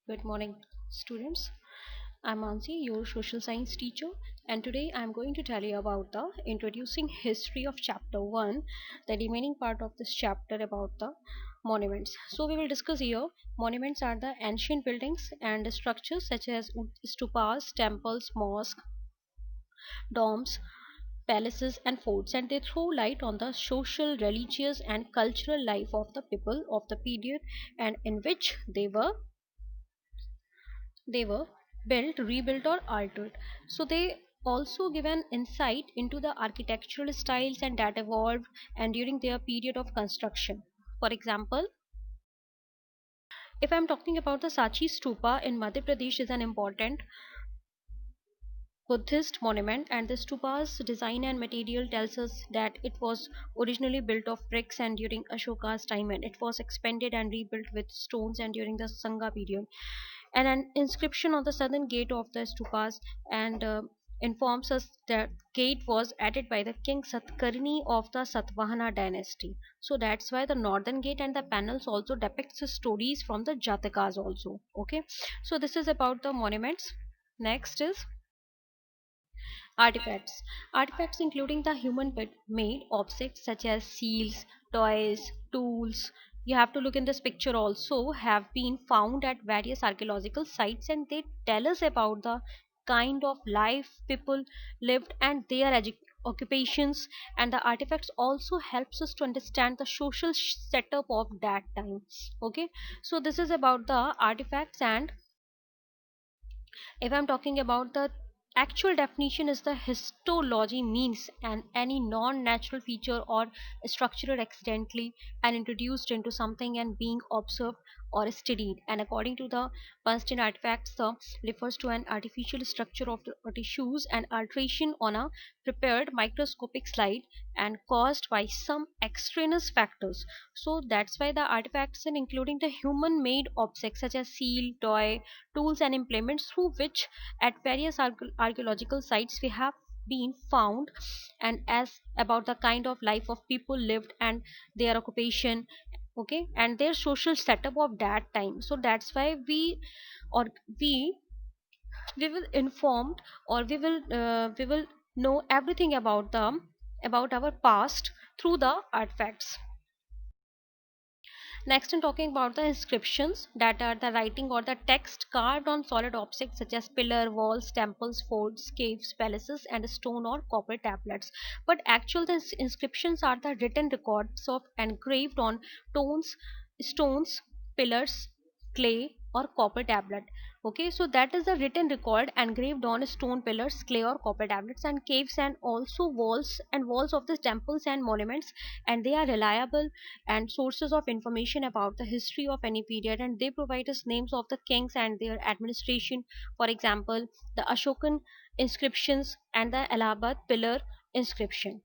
Good morning, students. I'm Mansi, your social science teacher, and today I'm going to tell you about the introducing history of chapter 1, the remaining part of this chapter about the monuments. So, we will discuss here monuments are the ancient buildings and structures such as stupas, temples, mosques, domes, palaces, and forts, and they throw light on the social, religious, and cultural life of the people of the period and in which they were built, rebuilt, or altered. So they also give an insight into the architectural styles and that evolved and during their period of construction. For example, if I'm talking about the Sachi Stupa in Madhya Pradesh is an important Buddhist monument, and the stupa's design and material tells us that it was originally built of bricks and during Ashoka's time, and it was expanded and rebuilt with stones and during the Sangha period. And an inscription on the southern gate of the stupas and informs us that gate was added by the king Satkarni of the Satvahana dynasty. So that's why the northern gate and the panels also depicts the stories from the Jatakas also. Okay, so this is about the monuments. Next is artifacts. Artifacts including the human made objects such as seals, toys, tools. You have to look in this picture also have been found at various archaeological sites, and they tell us about the kind of life people lived and their occupations, and the artifacts also helps us to understand the social setup of that time. Okay, so this is about the artifacts. And if I'm talking about the actual definition is the histology means and any non-natural feature or structure accidentally and introduced into something and being observed or studied. And according to the Bernstein artifacts, the refers to an artificial structure of the tissues and alteration on a prepared microscopic slide and caused by some extraneous factors. So that's why the artifacts and including the human made objects such as seal, toy, tools and implements through which at various archaeological sites we have been found, and as about the kind of life of people lived and their occupation, okay, and their social setup of that time. So that's why or we we will informed or we will know everything about them about our past through the artifacts. Next, in talking about the inscriptions, that are the writing or the text carved on solid objects such as pillar, walls, temples, forts, caves, palaces, and stone or copper tablets. But actual the inscriptions are the written records of engraved on stones, pillars, clay, or copper tablet. Okay, so that is the written record engraved on stone pillars, clay, or copper tablets, and caves, and also walls of the temples and monuments, and they are reliable and sources of information about the history of any period, and they provide us names of the kings and their administration. For example, the Ashokan inscriptions and the Allahabad pillar inscription.